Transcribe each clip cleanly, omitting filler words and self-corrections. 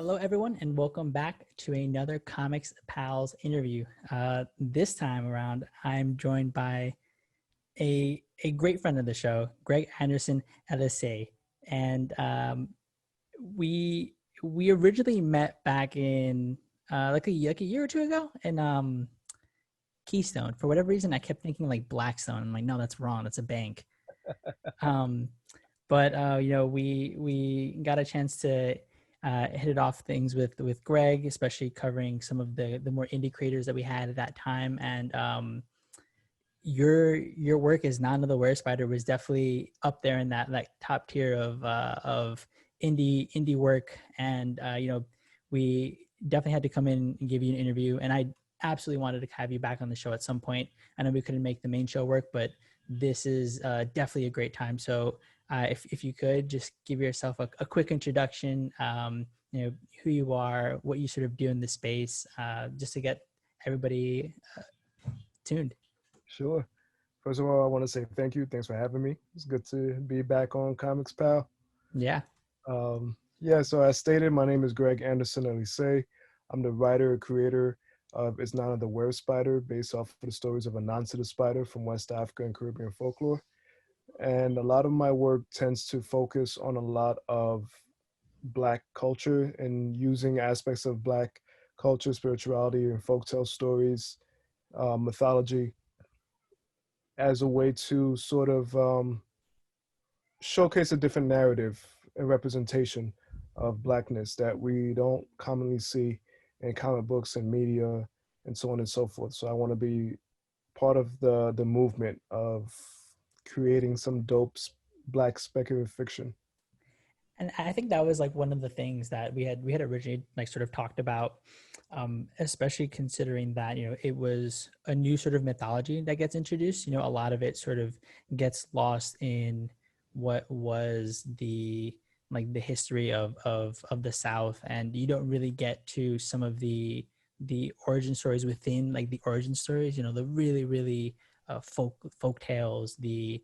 Hello, everyone, and welcome back to another Comics Pals interview. This time around, I'm joined by a great friend of the show, Greg Anderson Elysée, and we we originally met back in like a year or two ago in Keystone. For whatever reason, I kept thinking like Blackstone. I'm like, no, that's wrong. That's a bank. Um, but we got a chance to hit it off things with Greg, especially covering some of the more indie creators that we had at that time. And your work as None of the Were Spider was definitely up there in that like top tier of indie work. And we definitely had to come in and give you an interview. And I absolutely wanted to have you back on the show at some point. I know we couldn't make the main show work, but this is definitely a great time. So if you could just give yourself a quick introduction, who you are, what you sort of do in the space, just to get everybody tuned. Sure. First of all, I want to say thank you. Thanks for having me. It's good to be back on Comics Pal. Yeah. So as stated, my name is Greg Anderson Elysée. I'm the writer and creator of It's None of the Were Spider, based off of the stories of Anansi the Spider from West Africa and Caribbean folklore. And a lot of my work tends to focus on a lot of Black culture and using aspects of Black culture, spirituality, and folktale stories, mythology, as a way to sort of showcase a different narrative and representation of Blackness that we don't commonly see in comic books and media and so on and so forth. So I want to be part of the movement of creating some dope Black speculative fiction. And I think that was like one of the things that we had originally like sort of talked about, especially considering that, it was a new sort of mythology that gets introduced. A lot of it sort of gets lost in what was the history of the South, and you don't really get to some of the origin stories within like the origin stories, the really, really folk tales, the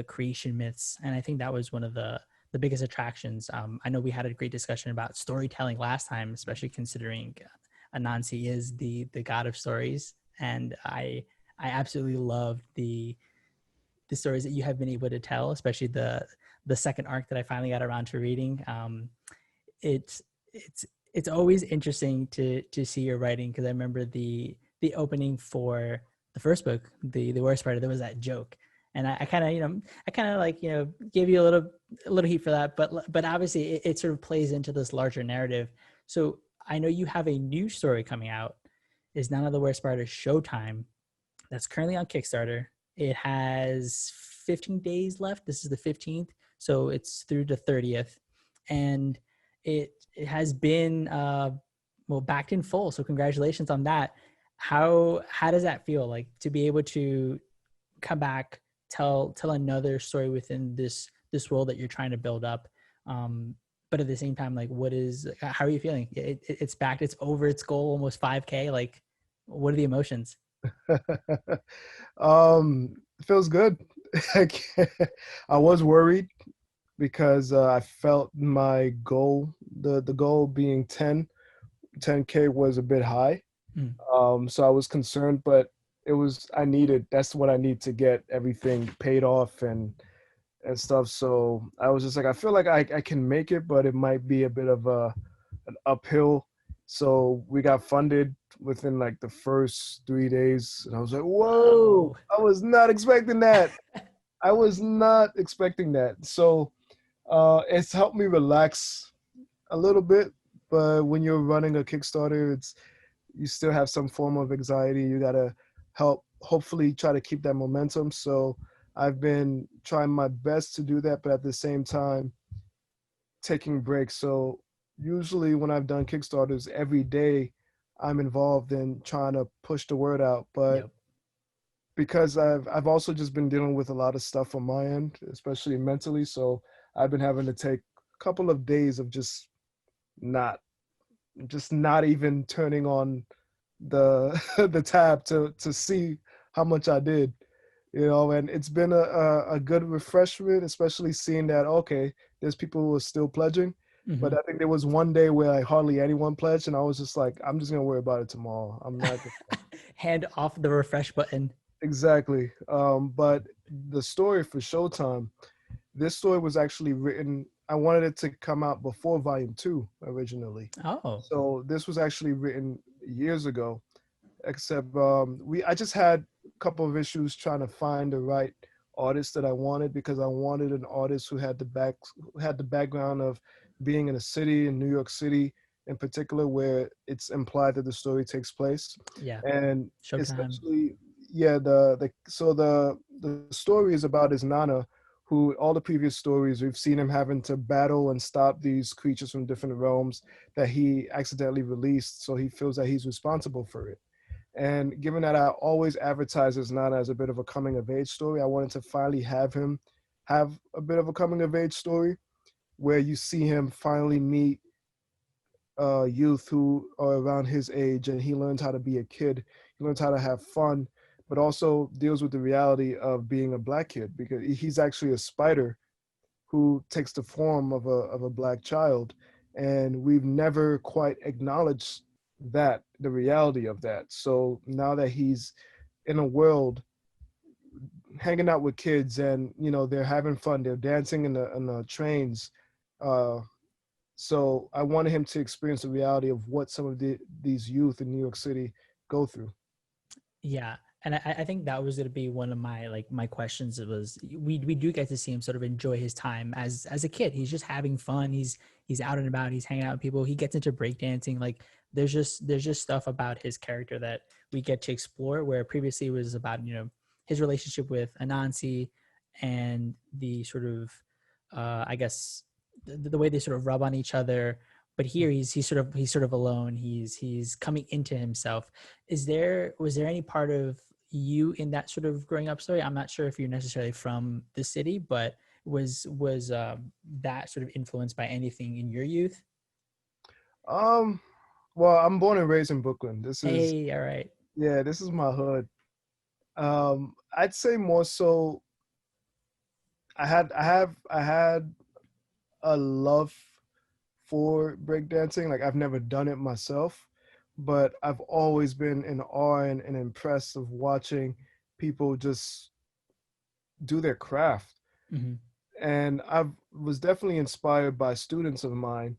creation myths. And I think that was one of the biggest attractions. I know we had a great discussion about storytelling last time, especially considering Anansi is the god of stories, and I absolutely loved the stories that you have been able to tell, especially the second arc that I finally got around to reading. It's always interesting to see your writing, because I remember the opening for the first book, the Were Spider, there was that joke. And I kind of, gave you a little heat for that, but obviously it sort of plays into this larger narrative. So I know you have a new story coming out, is None of the Were Spider Showtime, that's currently on Kickstarter. It has 15 days left. This is the 15th, so it's through the 30th, and it has been backed in full. So congratulations on that. How does that feel, like to be able to come back, tell another story within this world that you're trying to build up, but at the same time, like how are you feeling? It's backed, it's over its goal, almost 5K. Like, what are the emotions? It feels good. I was worried because I felt my goal, the goal being 10K was a bit high. So I was concerned, but that's what I need to get everything paid off and stuff. So I was just like, I feel like I can make it, but it might be a bit of an uphill. So we got funded within like the first 3 days, and I was like, whoa, I was not expecting that. I was not expecting that. So it's helped me relax a little bit. But when you're running a Kickstarter, you still have some form of anxiety. You gotta hopefully try to keep that momentum. So I've been trying my best to do that, but at the same time, taking breaks. So usually when I've done Kickstarters, every day I'm involved in trying to push the word out. But Yep. because I've also just been dealing with a lot of stuff on my end, especially mentally. So I've been having to take a couple of days of just not even turning on the the tab to see how much I did, and it's been a good refreshment, especially seeing that, okay, there's people who are still pledging. But Hmm. I think there was one day where like hardly anyone pledged, and I was just like, I'm just gonna worry about it tomorrow. I'm not gonna. Hand off the refresh button. Exactly. But the story for Showtime, this story was actually written. I wanted it to come out before Volume Two originally, Oh, so this was actually written years ago. Except I just had a couple of issues trying to find the right artist that I wanted, because I wanted an artist who had the background of being in a city in New York City in particular, where it's implied that the story takes place. yeah. And Showtime. essentially, yeah, the story is about his Nana, who all the previous stories we've seen him having to battle and stop these creatures from different realms that he accidentally released, so he feels that he's responsible for it. And given that I always advertise this not as a bit of a coming of age story, I wanted to finally have him have a bit of a coming of age story where you see him finally meet youth who are around his age, and he learns how to be a kid. He learns how to have fun, but also deals with the reality of being a black kid, because he's actually a spider who takes the form of a black child, and we've never quite acknowledged that, the reality of that. So now that he's in a world hanging out with kids, and they're having fun, they're dancing in the trains, uh so I wanted him to experience the reality of what some of these youth in New York City go through. Yeah. And I think that was going to be one of my like my questions. It was we do get to see him sort of enjoy his time as a kid. He's just having fun. He's out and about. He's hanging out with people. He gets into breakdancing. Like there's just stuff about his character that we get to explore. Where previously it was about his relationship with Anansi and the sort of I guess the way they sort of rub on each other. But here he's sort of alone. He's coming into himself. Was there any part of you in that sort of growing up story? I'm not sure if you're necessarily from the city, but was that sort of influenced by anything in your youth? Um, well, I'm born and raised in Brooklyn. Hey, all right. This is my hood. I'd say more so. I had a love for breakdancing. Like, I've never done it myself, but I've always been in awe and impressed of watching people just do their craft. Hmm. And I was definitely inspired by students of mine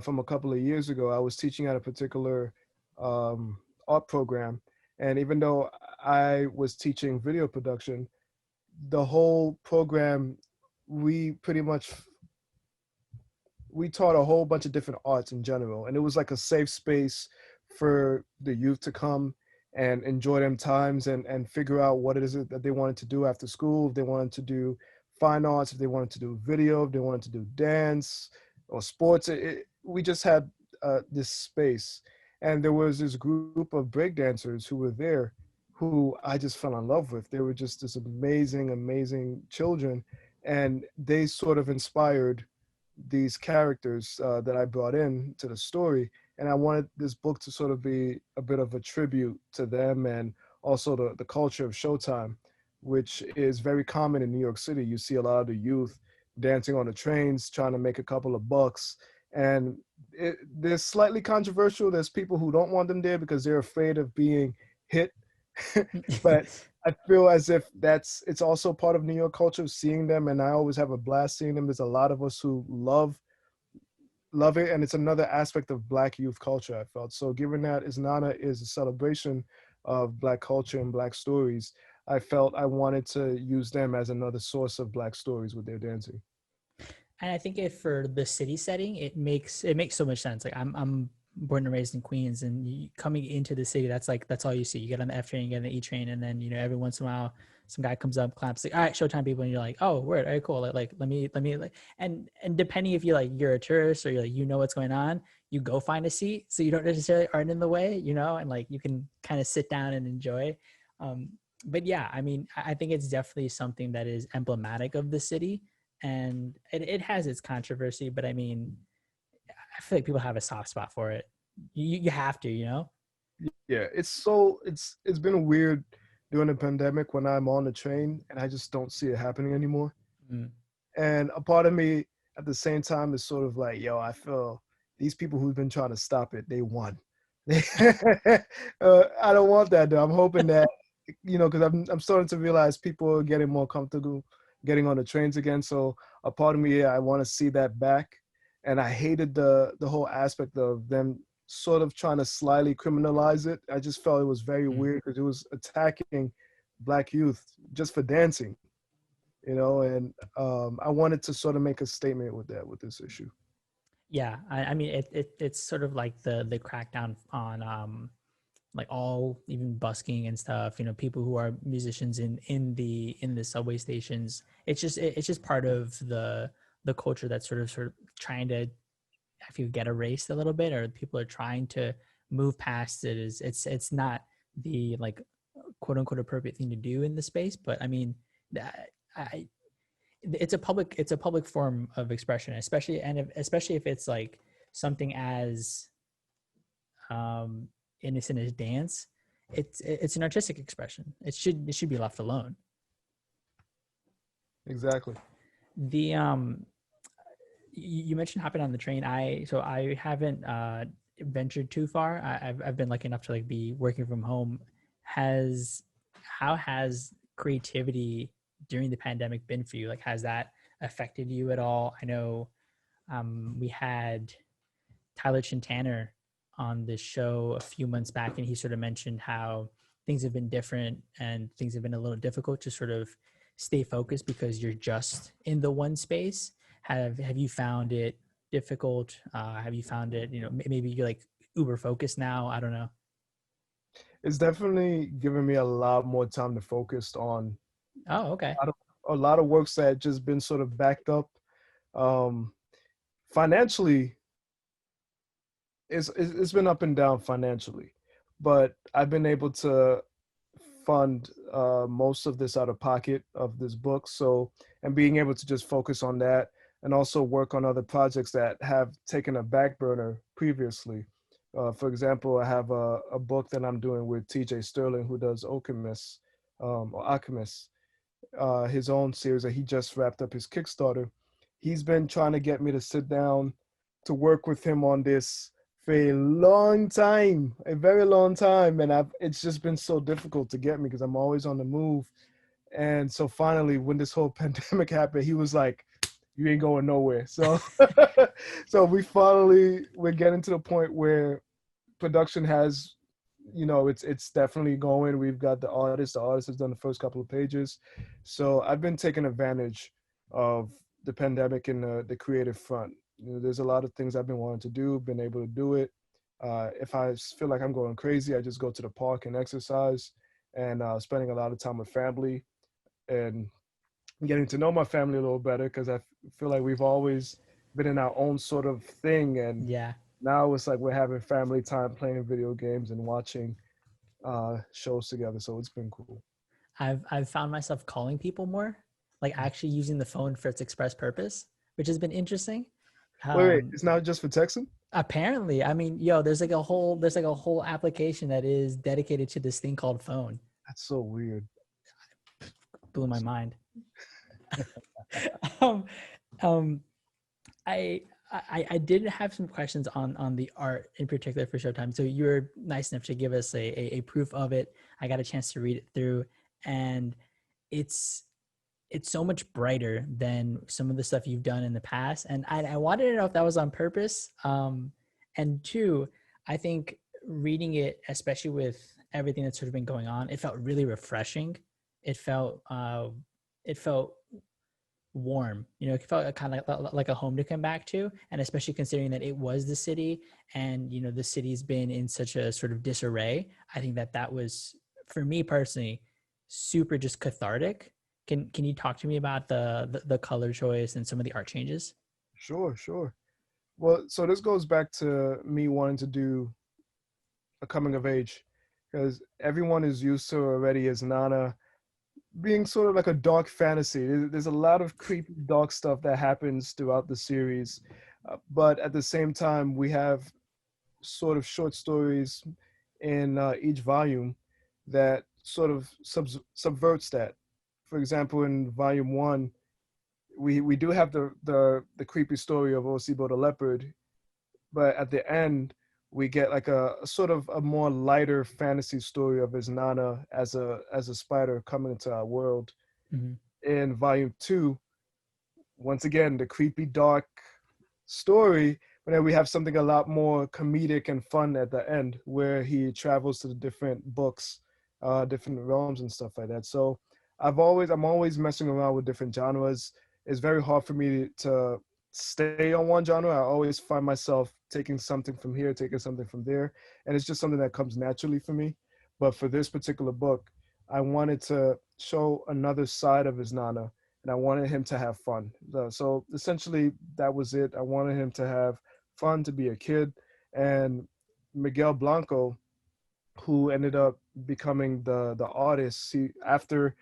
from a couple of years ago. I was teaching at a particular um, art program, and even though I was teaching video production, the whole program, we pretty much we taught a whole bunch of different arts in general, and it was like a safe space for the youth to come and enjoy them times, and figure out what it is that they wanted to do after school. If they wanted to do fine arts, if they wanted to do video, if they wanted to do dance or sports, we just had this space. And there was this group of breakdancers who were there, who I just fell in love with. They were just this amazing, amazing children, and they sort of inspired these characters that I brought in to the story. And I wanted this book to sort of be a bit of a tribute to them, and also the culture of Showtime, which is very common in New York City. You see a lot of the youth dancing on the trains, trying to make a couple of bucks. And they're slightly controversial. There's people who don't want them there because they're afraid of being hit. But I feel as if it's also part of New York culture, seeing them, and I always have a blast seeing them. There's a lot of us who love it, and it's another aspect of Black youth culture, I felt. So given that Isnana is a celebration of Black culture and Black stories, I felt I wanted to use them as another source of Black stories with their dancing. And I think if for the city setting, it makes so much sense. Like I'm born and raised in Queens, and coming into the city, that's all you see. You get on the F train, you get on the E train, and then every once in a while, some guy comes up, claps, like, all right, Showtime people, and you're like, oh, word, all right, cool. Like let me like, and depending if you're a tourist or you know what's going on, you go find a seat so you don't necessarily aren't in the way, and like you can kind of sit down and enjoy. Um, but yeah, I mean, I think it's definitely something that is emblematic of the city, and it has its controversy, but I mean, I feel like people have a soft spot for it. You have to. Yeah, it's been weird during the pandemic when I'm on the train and I just don't see it happening anymore. Mm. And a part of me, at the same time, it's sort of like, yo, I feel these people who've been trying to stop it, they won. I don't want that though. I'm hoping that, because I'm starting to realize people are getting more comfortable getting on the trains again. So a part of me, yeah, I want to see that back. And I hated the whole aspect of them sort of trying to slyly criminalize it. I just felt it was very Mm. weird because it was attacking Black youth just for dancing, and I wanted to sort of make a statement with that, with this issue. Yeah, I mean it's sort of like the crackdown on like all even busking and stuff. People who are musicians in the subway stations. It's just part of the culture that's sort of trying to, I feel, get erased a little bit, or people are trying to move past it. It's not the like quote unquote appropriate thing to do in the space, but I mean, I it's a public form of expression, especially if it's like something as innocent as dance. It's an artistic expression. It should be left alone. Exactly. The You mentioned hopping on the train. I haven't ventured too far. I've been lucky enough to like be working from home. Has How has creativity during the pandemic been for you? Like, has that affected you at all? I know we had Tyler Chintana on this show a few months back, and he sort of mentioned how things have been different and things have been a little difficult to sort of stay focused because you're just in the one space. Have you found it difficult? Have you found it, maybe you're like uber focused now? I don't know. It's definitely given me a lot more time to focus on Oh, okay. a lot of, a lot of works that had just been sort of backed up. Um, Financially, it's been up and down financially, but I've been able to fund most of this out of pocket of this book. So, and being able to just focus on that and also work on other projects that have taken a back burner previously. For example, I have a book that I'm doing with TJ Sterling, who does Alchemist, or Alchemist, his own series that he just wrapped up his Kickstarter. He's been trying to get me to sit down to work with him on this for a long time, a very long time, and it's just been so difficult to get me because I'm always on the move. And so finally, when this whole pandemic happened, he was like, "You ain't going nowhere." So, so we're getting to the point where production has, it's definitely going. We've got the artist has done the first couple of pages. So I've been taking advantage of the pandemic in the creative front. There's a lot of things I've been wanting to do, been able to do it. If I feel like I'm going crazy, I just go to the park and exercise, and spending a lot of time with family and getting to know my family a little better, because I feel like we've always been in our own sort of thing, and Yeah. now it's like we're having family time, playing video games and watching shows together. So it's been cool. I've found myself calling people more, like actually using the phone for its express purpose, which has been interesting. Wait, Um, it's not just for texting? Apparently, I mean, there's like a whole application that is dedicated to this thing called phone. That's so weird. Blew my mind. um, um, I, I did have some questions on the art in particular for Showtime. So you were nice enough to give us a proof of it. I got a chance to read it through, and it's it's so much brighter than some of the stuff you've done in the past. And I wanted to know if that was on purpose. And two, I think reading it, especially with everything that's sort of been going on, it felt really refreshing. It felt warm. It felt kind of like a home to come back to. And especially considering that it was the city, and the city's been in such a sort of disarray. I think that was, for me personally, super just cathartic. Can you talk to me about the color choice and some of the art changes? Sure, sure. Well, so this goes back to me wanting to do a coming of age, because everyone is used to already as Nana being sort of like a dark fantasy. There's a lot of creepy, dark stuff that happens throughout the series, but at the same time, we have sort of short stories in each volume that sort of subverts that. For example, in volume one, we do have the creepy story of Osibo the leopard, but at the end we get like a sort of a more lighter fantasy story of his Nana as a spider coming into our world. Mhm. In volume two, once again the creepy dark story, but then we have something a lot more comedic and fun at the end where he travels to the different books, different realms and stuff like that. So I'm always messing around with different genres. It's very hard for me to stay on one genre. I always find myself taking something from here, taking something from there, and it's just something that comes naturally for me. But for this particular book, I wanted to show another side of his Nana, and I wanted him to have fun. So essentially, that was it. I wanted him to have fun, to be a kid, and Miguel Blanco, who ended up becoming the artist. After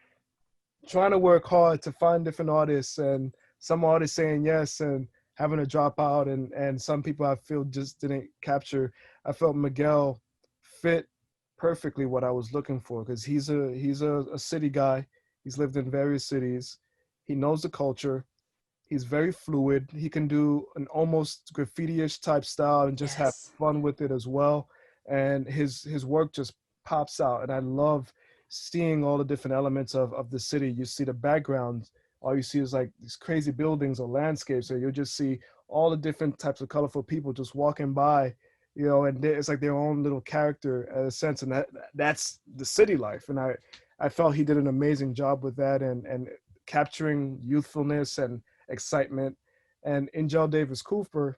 trying to work hard to find different artists, and some artists saying yes and having to drop out, and some people I feel just didn't capture. I felt Miguel fit perfectly what I was looking for, because he's a city guy. He's lived in various cities. He knows the culture. He's very fluid. He can do an almost graffiti-ish type style and just have Yes. fun with it as well. And his work just pops out. And I love seeing all the different elements of the city. You see the background. All you see is like these crazy buildings or landscapes, or you'll just see all the different types of colorful people just walking by, and it's like their own little character in a sense. And that's the city life. And I felt he did an amazing job with that, and capturing youthfulness and excitement. And Angel Davis Cooper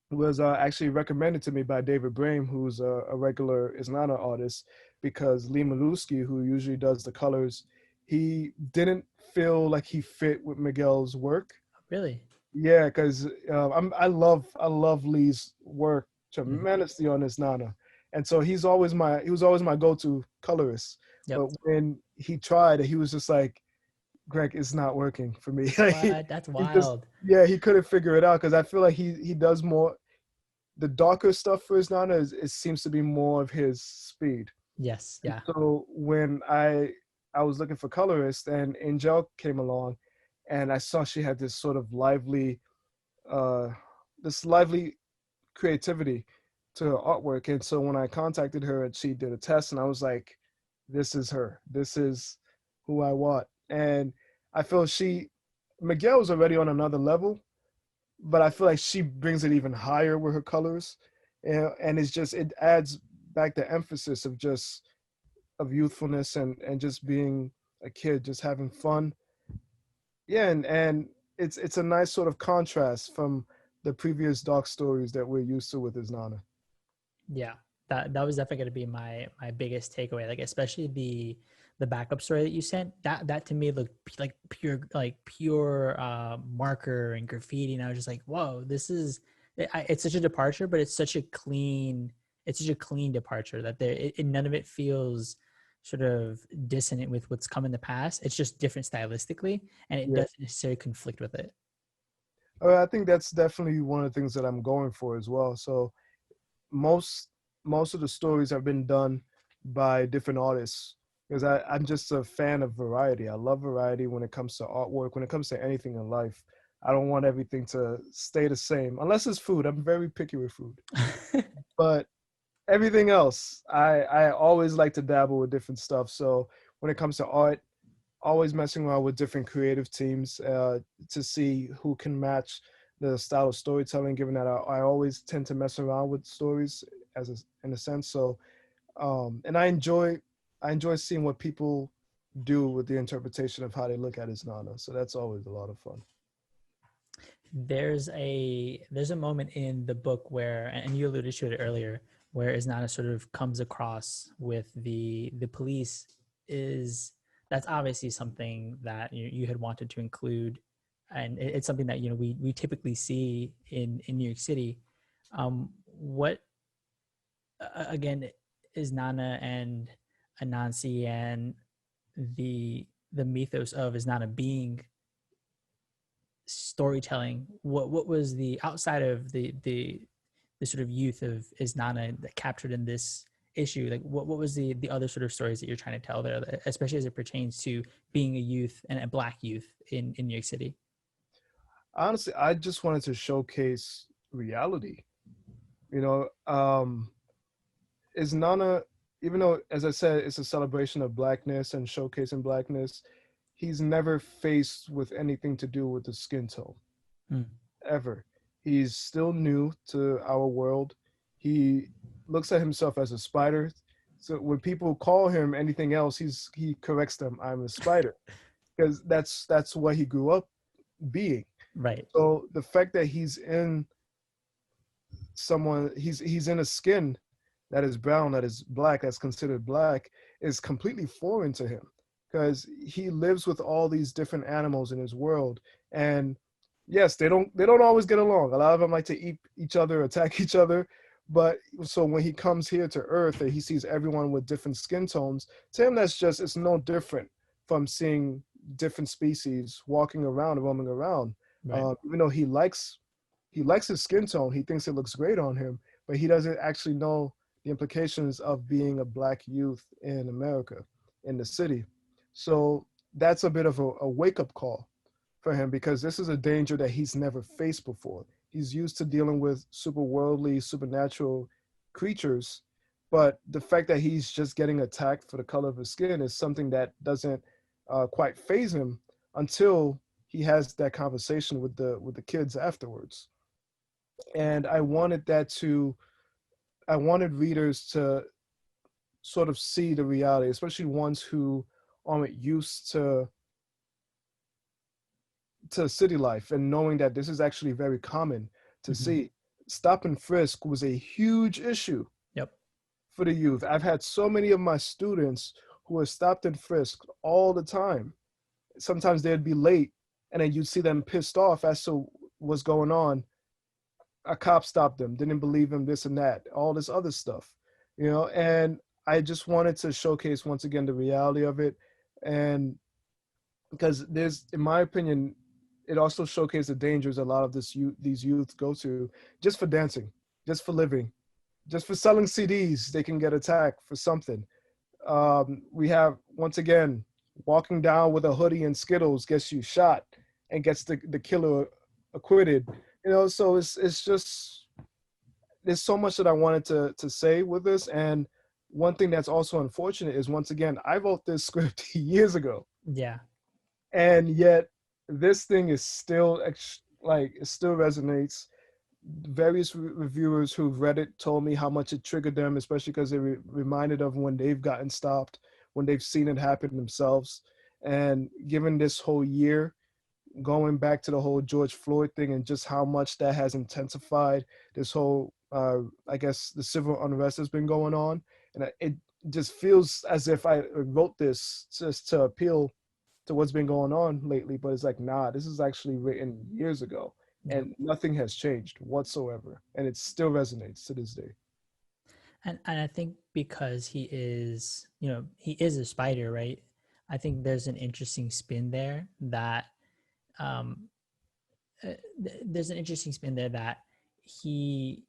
was actually recommended to me by David Brame, who's a regular Isnana artist, because Lee Malusky, who usually does the colors, he didn't feel like he fit with Miguel's work. Really? Yeah, because I love Lee's work Mhm. tremendously on Isnana, and so he was always my go-to colorist. Yep. But when he tried, he was just like, Greg, it's not working for me. Like, What? That's he just, wild. yeah, he couldn't figure it out, because I feel like he does more the darker stuff for his Nana. It seems to be more of his speed. Yes. Yeah. So when I was looking for colorists, and Angel came along, and I saw she had uh this lively creativity to her artwork. And so when I contacted her and she did a test, and I was like, this is her. This is who I want. And I feel Miguel was already on another level, but I feel like she brings it even higher with her colors. And it adds back the emphasis of youthfulness, and just being a kid, just having fun. Yeah, and it's a nice sort of contrast from the previous dark stories that we're used to with his Nana. Yeah, that was definitely going to be my biggest takeaway. Like especially the backup story that you sent. That to me looked like pure marker and graffiti, and I was just like, whoa, this is it's such a departure, but it's such a clean departure that none of it feels sort of dissonant with what's come in the past. It's just different stylistically, and it Yeah. doesn't necessarily conflict with it. I think that's definitely one of the things that I'm going for as well. So most most of the stories have been done by different artists, because I'm just a fan of variety. I love variety when it comes to artwork, when it comes to anything in life. I don't want everything to stay the same unless it's food. I'm very picky with food. But everything else, I always like to dabble with different stuff. So when it comes to art, always messing around with different creative teams, to see who can match the style of storytelling, given that I always tend to mess around with stories in a sense. So and I enjoy seeing what people do with the interpretation of how they look at his Nana. So that's always a lot of fun. There's a moment in the book where, and you alluded to it earlier, where Isnana sort of comes across with the police. Is That's obviously something that you had wanted to include, and it's something that we typically see in New York City. What again is Nana and Anansi and the mythos of Isnana being storytelling? What was the outside of the sort of youth of Isnana that captured in this issue? Like what was the other sort of stories that you're trying to tell there, especially as it pertains to being a youth and a black youth in New York City? Honestly, I just wanted to showcase reality. You know, is Nana, even though, as I said, it's a celebration of blackness and showcasing blackness, he's never faced with anything to do with the skin tone Mm, ever. He's still new to our world. He looks at himself as a spider. So when people call him anything else, he corrects them. I'm a spider because that's what he grew up being. right. So the fact that he's in a skin that is brown, that is black, that's considered black, is completely foreign to him because he lives with all these different animals in his world. And yes, they don't always get along. A lot of them like to eat each other, attack each other. But so when he comes here to Earth and he sees everyone with different skin tones, to him it's no different from seeing different species walking around and roaming around. Right. Even though he likes his skin tone, he thinks it looks great on him, but he doesn't actually know the implications of being a black youth in America, in the city. So that's a bit of a wake up call for him because this is a danger that he's never faced before. He's used to dealing with super worldly, supernatural creatures, but the fact that he's just getting attacked for the color of his skin is something that doesn't quite phase him until he has that conversation with the kids afterwards. And I wanted readers to sort of see the reality, especially ones who aren't used to city life and knowing that this is actually very common to Hmm. see. Stop and frisk was a huge issue Yep. for the youth. I've had so many of my students who are stopped and frisked all the time. Sometimes they'd be late and then you'd see them pissed off as to what's going on. A cop stopped them, didn't believe him, this and that, all this other stuff, and I just wanted to showcase once again the reality of it. And because in my opinion, it also showcased the dangers a lot of these youth go to just for dancing, just for living, just for selling CDs. They can get attacked for something. We have, once again, walking down with a hoodie and Skittles gets you shot and gets the killer acquitted. So it's just, there's so much that I wanted to say with this. And one thing that's also unfortunate is, once again, I wrote this script years ago, Yeah. and yet this thing is still like, it still resonates. Various reviewers who've read it told me how much it triggered them, especially because it reminded of when they've gotten stopped, when they've seen it happen themselves. And given this whole year, going back to the whole George Floyd thing and just how much that has intensified this whole, I guess, the civil unrest has been going on. And it just feels as if I wrote this just to appeal to what's been going on lately. But it's like, nah, this is actually written years ago Yep. and nothing has changed whatsoever. And it still resonates to this day. And I think because he is a spider, right? I think there's an interesting spin there that um there's an interesting spin there that he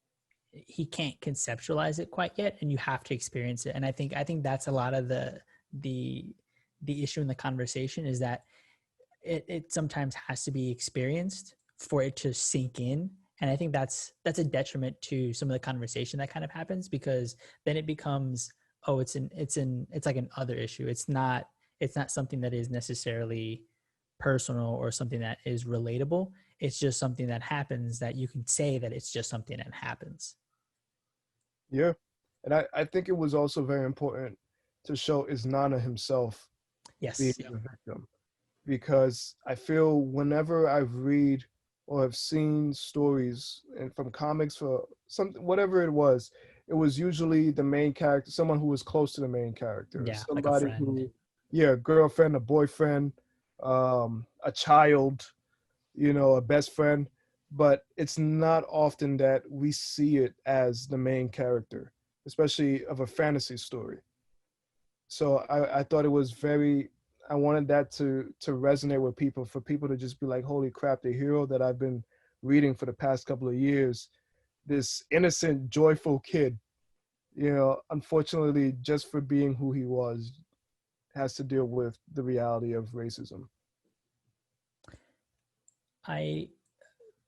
he can't conceptualize it quite yet, and you have to experience it. And I think that's a lot of the the issue in the conversation, is that it sometimes has to be experienced for it to sink in. And I think that's a detriment to some of the conversation that kind of happens, because then it becomes, oh, it's like an other issue. It's not something that is necessarily personal or something that is relatable. It's just something that happens, that you can say that it's just something that happens. Yeah. And I think it was also very important to show Isnana himself being Yes. Yep. the victim, because I feel whenever I've read or have seen stories and from comics for something, whatever it was usually the main character, someone who was close to the main character, Yeah, like a somebody friend. who, yeah, a girlfriend, a boyfriend, a child, a best friend. But it's not often that we see it as the main character, especially of a fantasy story. So I thought it was very, I wanted that to resonate with people, for people to just be like, holy crap, the hero that I've been reading for the past couple of years, this innocent, joyful kid, unfortunately, just for being who he was, has to deal with the reality of racism. I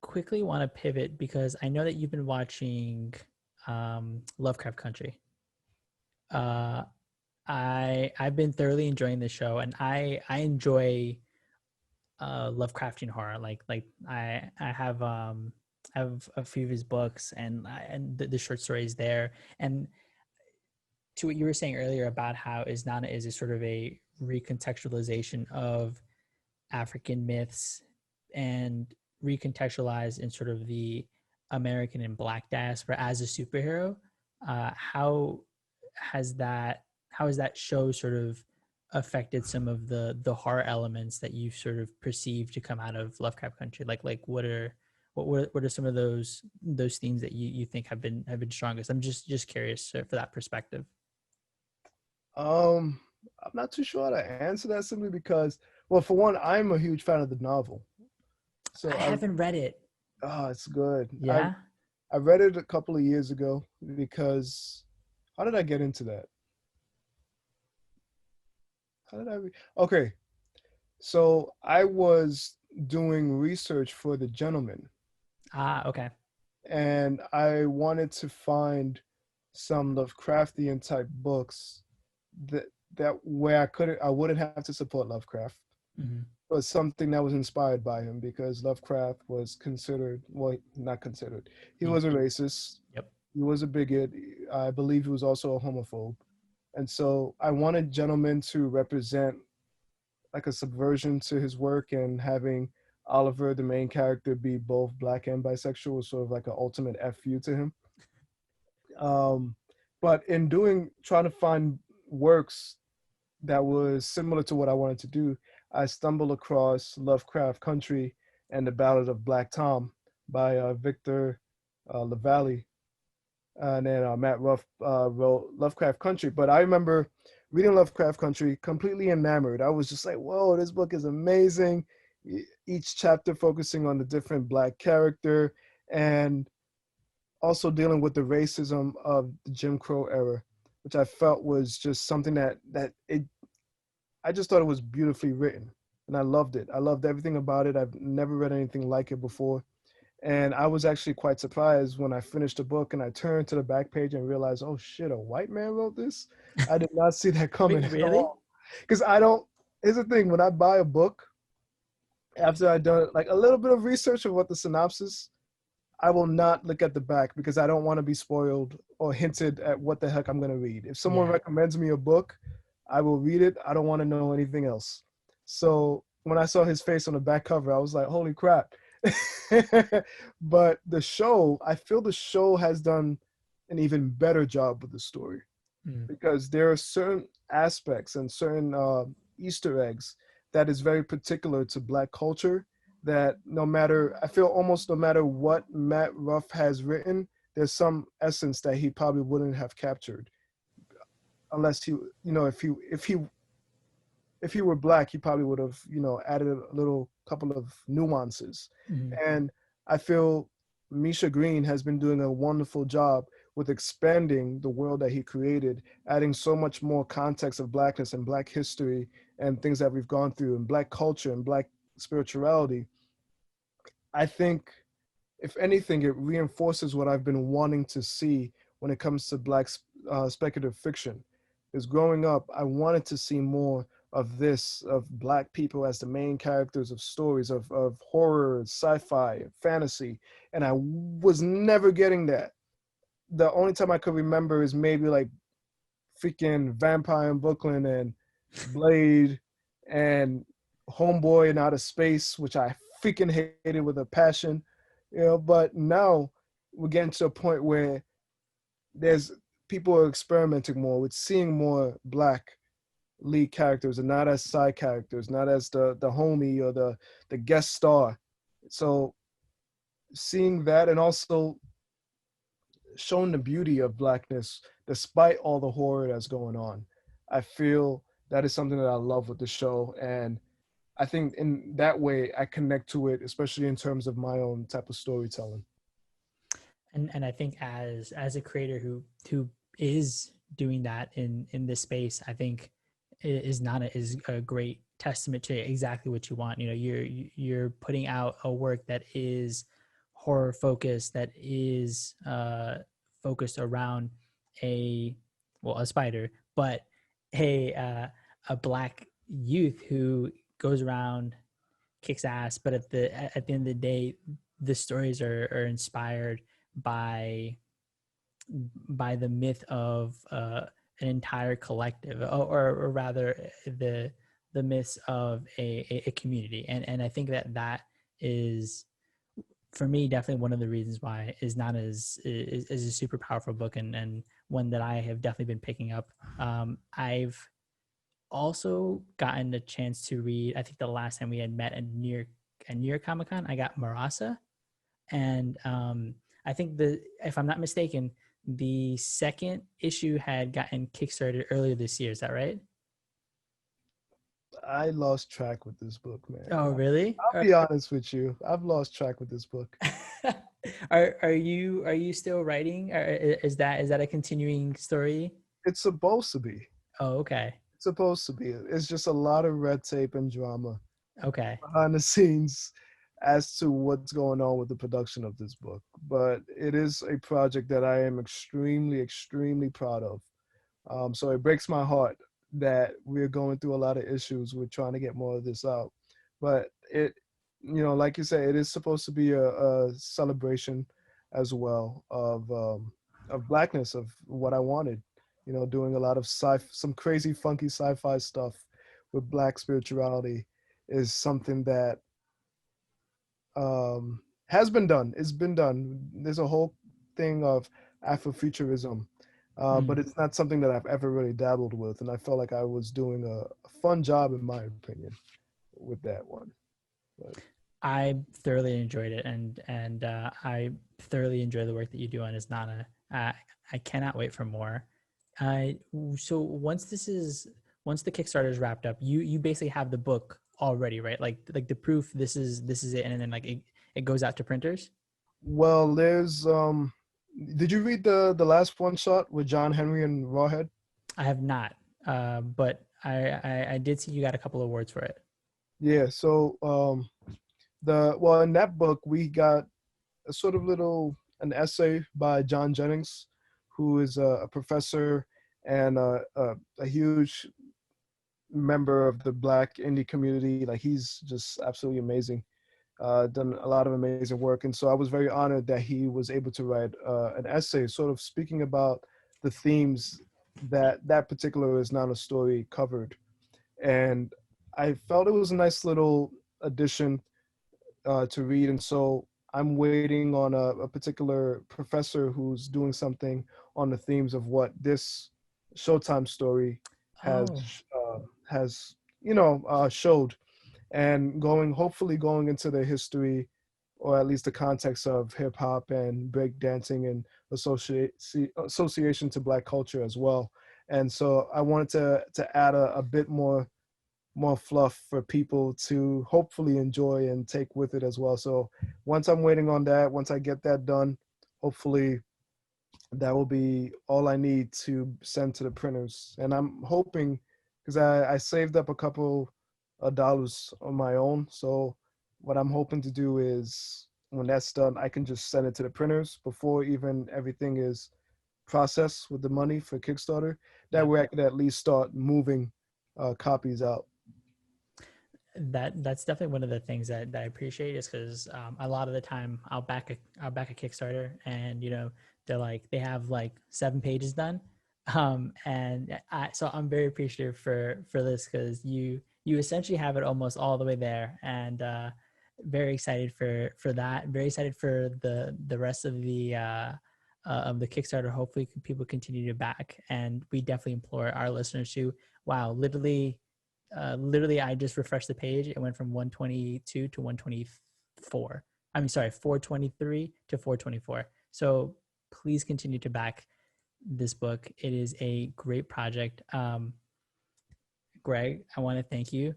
quickly want to pivot because I know that you've been watching Lovecraft Country. Uh, I've been thoroughly enjoying the show, and I enjoy Lovecraftian horror. Like I have a few of his books and the short stories there. And to what you were saying earlier about how Isnana is a sort of a recontextualization of African myths and recontextualized in sort of the American and Black diaspora as a superhero. How has that how has that show sort of affected some of the horror elements that you've sort of perceived to come out of Lovecraft Country? Like what are some of those themes that you think have been strongest? I'm just curious for that perspective. I'm not too sure how to answer that simply because, well, for one, I'm a huge fan of the novel. I So haven't read it. it's good. Yeah. I read it a couple of years ago because how did I get into that? How did I Okay, so I was doing research for The Gentleman, Ah, okay. and I wanted to find some Lovecraftian type books that where I wouldn't have to support Lovecraft, Hmm. but something that was inspired by him because Lovecraft was considered, well, not considered. He was a racist. Yep. He was a bigot. I believe he was also a homophobe. And so I wanted Gentleman to represent like a subversion to his work, and having Oliver, the main character, be both black and bisexual was sort of like an ultimate FU to him. Um, but in trying to find works that was similar to what I wanted to do, I stumbled across Lovecraft Country and the Ballad of Black Tom by Victor LaValle, and then Matt Ruff wrote Lovecraft Country. But I remember reading Lovecraft Country completely enamored. I was just like, whoa, this book is amazing. Each chapter focusing on the different black character and also dealing with the racism of the Jim Crow era, which I felt was just something that it I just thought it was beautifully written, and I loved it. I loved everything about it. I've never read anything like it before. And I was actually quite surprised when I finished the book and I turned to the back page and realized, oh shit, a white man wrote this? I did not see that coming Wait, at really? all. Because I don't, here's the thing, when I buy a book, after I've done like a little bit of research of what the synopsis, I will not look at the back because I don't want to be spoiled or hinted at what the heck I'm going to read. If someone Yeah. recommends me a book, I will read it. I don't want to know anything else. So when I saw his face on the back cover, I was like, holy crap. But the show, I feel the show has done an even better job with the story Mm. because there are certain aspects and certain Easter eggs that is very particular to Black culture. That no matter, I feel almost no matter what Matt Ruff has written, there's some essence that he probably wouldn't have captured unless he, if he were Black, he probably would have, added a little couple of nuances. Mm. And I feel Misha Green has been doing a wonderful job with expanding the world that he created, adding so much more context of Blackness and Black history and things that we've gone through and Black culture and Black spirituality. I think, if anything, it reinforces what I've been wanting to see when it comes to Black speculative fiction. Because growing up, I wanted to see more of this, of Black people as the main characters of stories, of horror, sci-fi, fantasy, and I was never getting that. The only time I could remember is maybe like freaking Vampire in Brooklyn and Blade and Homeboy in Outer Space, which I freaking hated with a passion, But now we're getting to a point where there's people are experimenting more with seeing more Black lead characters and not as side characters, not as the homie or the guest star. So seeing that and also showing the beauty of Blackness despite all the horror that's going on, I feel that is something that I love with the show. And I think in that way I connect to it, especially in terms of my own type of storytelling. And I think as a creator who is doing that in this space, I think is a great testament to exactly what you want. You're putting out a work that is horror focus that is focused around a a spider, but a black youth who goes around, kicks ass, but at the end of the day, the stories are inspired by the myth of an entire collective, or rather the myths of a community, and I think that is, for me, definitely one of the reasons why is not is a super powerful book, and one that I have definitely been picking up. I've also gotten a chance to read. I think the last time we had met at New York Comic Con, I got Marasa, and I think if I'm not mistaken, the second issue had gotten kickstarted earlier this year. Is that right? I lost track with this book, man. Oh, really? I'll be honest with you. I've lost track with this book. Are you still writing? Or is that a continuing story? It's supposed to be. Oh, okay. It's supposed to be. It's just a lot of red tape and drama Okay. behind the scenes as to what's going on with the production of this book. But it is a project that I am extremely, extremely proud of. So it breaks my heart that we're going through a lot of issues with trying to get more of this out. But it, like you say, it is supposed to be a celebration as well of blackness, of what I wanted. Doing a lot of some crazy, funky sci-fi stuff with black spirituality is something that has been done. It's been done. There's a whole thing of Afrofuturism, but Mm. it's not something that I've ever really dabbled with, and I felt like I was doing a fun job, in my opinion, with that one. But I thoroughly enjoyed it, and I thoroughly enjoy the work that you do on Isnana. I cannot wait for more. Uh, so once the Kickstarter is wrapped up, you basically have the book already, right? Like the proof. This is it, and then like it goes out to printers. well, there's did you read the last one shot with John Henry and Rawhead? I have not, but I did see you got a couple of awards for it. Yeah. So in that book we got a sort of little an essay by John Jennings, who is a professor and a huge member of the Black indie community. Like he's just absolutely amazing. Done a lot of amazing work, and so I was very honored that he was able to write an essay, sort of speaking about the themes that particular is not a story covered, and I felt it was a nice little addition to read. And so I'm waiting on a particular professor who's doing something on the themes of what this Showtime story has Oh, uh, has showed, and hopefully going into the history, or at least the context of hip hop and breakdancing and association to Black culture as well. And so I wanted to add a bit more fluff for people to hopefully enjoy and take with it as well. So once I'm waiting on that, once I get that done, hopefully that will be all I need to send to the printers. And I'm hoping, because I saved up a couple of dollars on my own. So what I'm hoping to do is when that's done, I can just send it to the printers before even everything is processed with the money for Kickstarter. That yep. way I could at least start moving copies out. That's definitely one of the things that I appreciate, is because a lot of the time I'll back a Kickstarter, and they're like they have like 7 pages done, so I'm very appreciative for this, because you essentially have it almost all the way there, and very excited for that. Very excited for the rest of the Kickstarter. Hopefully people continue to back, and we definitely implore our listeners to. Wow, literally I just refreshed the page. It went from 122 to 124. I mean, sorry, 423 to 424. So please continue to back this book. It is a great project. Greg, I want to thank you.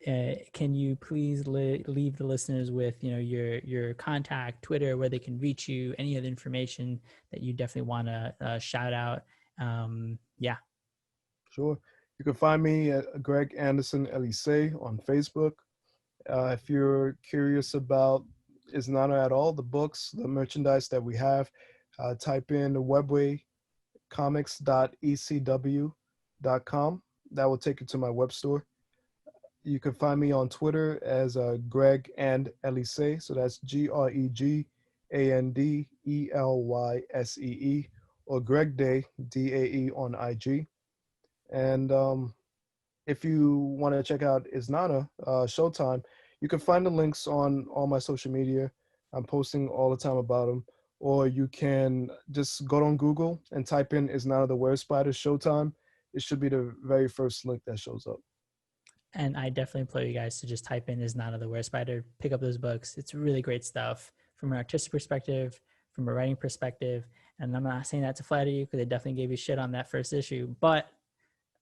Can you please leave the listeners with your contact, Twitter, where they can reach you, any other information that you definitely want to shout out? Yeah. Sure. You can find me at Greg Anderson Elysée on Facebook. If you're curious about is Nana at all. The books, the merchandise that we have. Type in webwaycomics.ecw.com. That will take you to my web store. You can find me on Twitter as Greg and Elysée. So that's GregAndElysee, or Greg Day, DAE, on IG. And if you want to check out Isnana, Showtime, you can find the links on all my social media. I'm posting all the time about them. Or you can just go on Google and type in Isnana the Were Spider Showtime. It should be the very first link that shows up. And I definitely implore you guys to just type in "Is Nana the Were Spider," pick up those books. It's really great stuff from an artistic perspective, from a writing perspective. And I'm not saying that to flatter you, because they definitely gave you shit on that first issue. But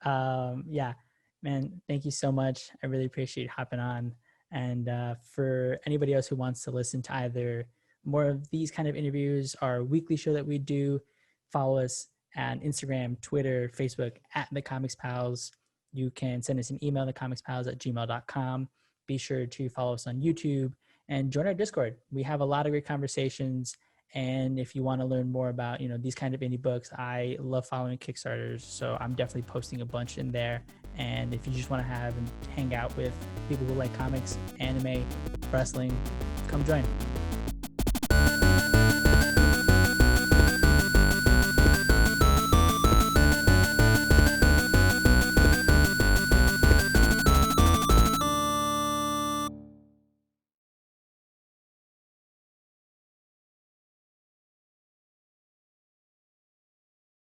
yeah, man, thank you so much. I really appreciate hopping on. And for anybody else who wants to listen to either more of these kind of interviews, our weekly show that we do, follow us at Instagram, Twitter, Facebook at The Comics Pals. You can send us an email, thecomicspals@gmail.com. Be sure to follow us on YouTube and join our Discord. We have a lot of great conversations. And if you want to learn more about, these kind of indie books, I love following Kickstarters. So I'm definitely posting a bunch in there. And if you just want to have and hang out with people who like comics, anime, wrestling, come join.